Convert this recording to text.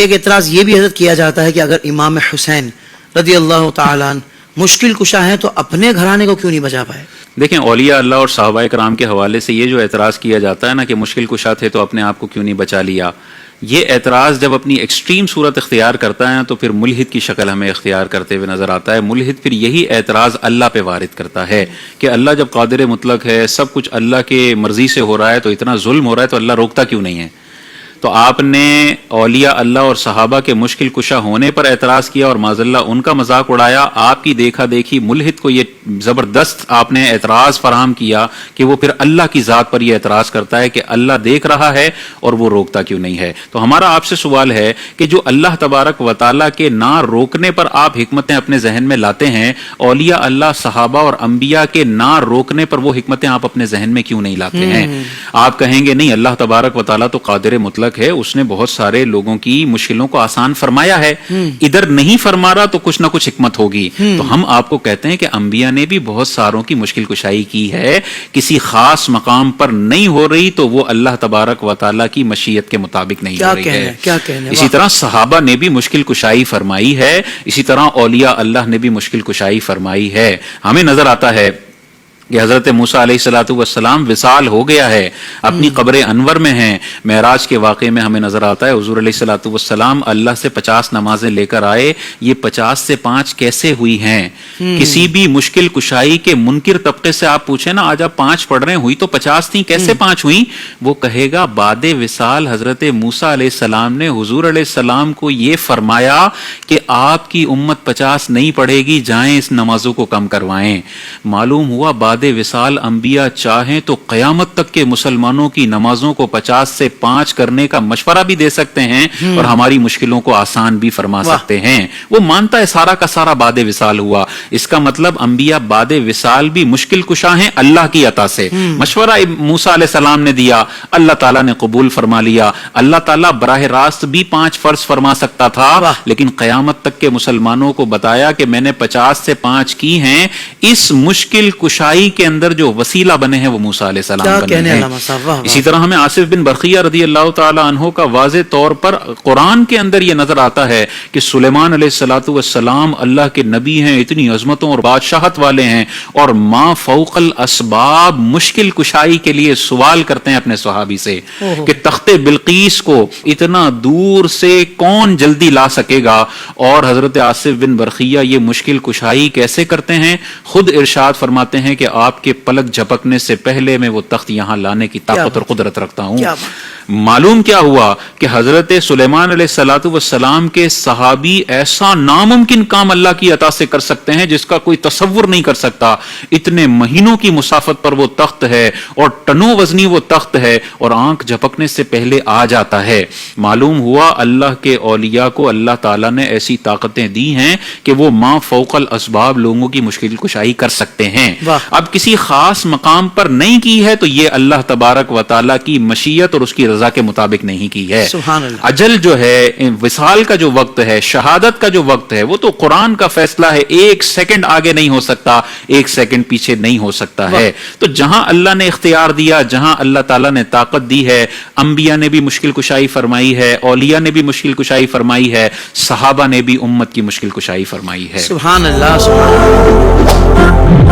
ایک اعتراض یہ بھی حضرت کیا جاتا ہے کہ اگر امام حسین رضی اللہ تعالیٰ عنہ مشکل کشا ہیں تو اپنے گھرانے کو کیوں نہیں بچا پائے؟ دیکھیں اولیاء اللہ اور صحابہ کرام کے حوالے سے یہ جو اعتراض کیا جاتا ہے نا کہ مشکل کشا تھے تو اپنے آپ کو کیوں نہیں بچا لیا، یہ اعتراض جب اپنی ایکسٹریم صورت اختیار کرتا ہے تو پھر ملحد کی شکل ہمیں اختیار کرتے ہوئے نظر آتا ہے۔ ملحد پھر یہی اعتراض اللہ پہ وارد کرتا ہے کہ اللہ جب قادر مطلق ہے، سب کچھ اللہ کے مرضی سے ہو رہا ہے، تو اتنا ظلم ہو رہا ہے تو اللہ روکتا کیوں نہیں ہے؟ تو آپ نے اولیاء اللہ اور صحابہ کے مشکل کشا ہونے پر اعتراض کیا اور معاذ اللہ ان کا مذاق اڑایا۔ آپ کی دیکھا دیکھی ملحد کو یہ زبردست آپ نے اعتراض فراہم کیا کہ وہ پھر اللہ کی ذات پر یہ اعتراض کرتا ہے کہ اللہ دیکھ رہا ہے اور وہ روکتا کیوں نہیں ہے۔ تو ہمارا آپ سے سوال ہے کہ جو اللہ تبارک و تعالیٰ کے نہ روکنے پر آپ حکمتیں اپنے ذہن میں لاتے ہیں، اولیاء اللہ صحابہ اور انبیاء کے نہ روکنے پر وہ حکمتیں آپ اپنے ذہن میں کیوں نہیں لاتے ہیں؟ آپ کہیں گے نہیں، اللہ تبارک و تعالیٰ تو قادر مطلق ہے، اس نے بہت سارے لوگوں کی مشکلوں کو آسان فرمایا ہے، ادھر نہیں فرما رہا تو کچھ نہ کچھ حکمت ہوگی۔ تو ہم آپ کو کہتے ہیں کہ انبیاء نے بھی بہت ساروں کی مشکل کشائی کی ہے، کسی خاص مقام پر نہیں ہو رہی تو وہ اللہ تبارک و تعالیٰ کی مشیت کے مطابق نہیں ہو رہی ہے۔ اسی طرح صحابہ نے بھی مشکل کشائی فرمائی ہے، اسی طرح اولیاء اللہ نے بھی مشکل کشائی فرمائی ہے۔ ہمیں نظر آتا ہے کہ حضرت موسیٰ علیہ الصلوۃ والسلام وصال ہو گیا ہے، اپنی قبر انور میں ہیں۔ معراج کے واقعے میں ہمیں نظر آتا ہے حضور علیہ الصلوۃ والسلام اللہ سے 50 نمازیں لے کر آئے، یہ 50 سے 5 کیسے ہوئی ہیں؟ کسی بھی مشکل کشائی کے منکر طبقے سے آپ پوچھیں نا، آج آپ 5 پڑھ رہے ہیں، ہوئی تو 50 تھیں، کیسے 5 ہوئیں؟ وہ کہے گا بعد وصال حضرت موسیٰ علیہ السلام نے حضور علیہ السلام کو یہ فرمایا کہ آپ کی امت 50 نہیں پڑھے گی، جائیں اس نمازوں کو کم کروائیں۔ معلوم ہوا بعد وصال انبیاء چاہیں تو قیامت تک کے مسلمانوں کی نمازوں کو 50 سے 5 کرنے کا مشورہ بھی دے سکتے ہیں اور ہماری مشکلوں کو آسان بھی فرما سکتے ہیں۔ وہ مانتا ہے سارا کا سارا بعد وصال ہوا، اس کا مطلب انبیاء بعد وصال بھی مشکل کشا ہیں اللہ کی عطا سے۔ مشورہ موسیٰ علیہ السلام نے دیا، اللہ تعالیٰ نے قبول فرما لیا۔ اللہ تعالیٰ براہ راست بھی 5 فرض فرما سکتا تھا، لیکن قیامت تک کے مسلمانوں کو بتایا کہ میں نے 50 سے 5 کی ہیں۔ اس مشکل کشائی کے اندر جو وسیلہ بنے ہیں وہ موسیٰ علیہ السلام بنے ہیں۔ اسی طرح ہمیں آصف بن برقیہ رضی اللہ تعالی عنہ کا واضح طور پر قرآن کے اندر یہ نظر آتا ہے کہ سلیمان علیہ الصلوۃ والسلام اللہ کے نبی ہیں، اتنی عظمتوں اور بادشاہت والے ہیں، اور ما فوق الاسباب مشکل کشائی کے لیے سوال کرتے ہیں اپنے صحابی سے کہ تخت بلقیس کو اتنا دور سے کون جلدی لا سکے گا؟ اور حضرت آصف بن برقیہ یہ مشکل کشائی کیسے کرتے ہیں؟ خود ارشاد فرماتے ہیں کہ آپ کے پلک جھپکنے سے پہلے میں وہ تخت یہاں لانے کی طاقت اور قدرت رکھتا ہوں۔ معلوم کیا ہوا کہ حضرت سلیمان علیہ الصلوۃ والسلام کے صحابی ایسا ناممکن کام اللہ کی عطا سے کر سکتے ہیں جس کا کوئی تصور نہیں کر سکتا۔ اتنے مہینوں کی مسافت پر وہ تخت ہے اور ٹنوں وزنی وہ تخت ہے اور آنکھ جھپکنے سے پہلے آ جاتا ہے۔ معلوم ہوا اللہ کے اولیاء کو اللہ تعالیٰ نے ایسی طاقتیں دی ہیں کہ وہ ما فوق الاسباب لوگوں کی مشکل کشائی کر سکتے ہیں۔ اب کسی خاص مقام پر نہیں کی ہے تو یہ اللہ تبارک و تعالیٰ کی مشیت اور اس کی رضا کے مطابق نہیں کی ہے۔ اجل جو ہے، وصال کا جو وقت ہے، شہادت کا جو وقت ہے، وہ تو قرآن کا فیصلہ ہے، 1 سیکنڈ آگے نہیں ہو سکتا، 1 سیکنڈ پیچھے نہیں ہو سکتا ہے۔ تو جہاں اللہ نے اختیار دیا، جہاں اللہ تعالیٰ نے طاقت دی ہے، انبیاء نے بھی مشکل کشائی فرمائی ہے، اولیاء نے بھی مشکل کشائی فرمائی ہے، صحابہ نے بھی امت کی مشکل کشائی فرمائی ہے۔ سبحان اللہ، سبحان اللہ۔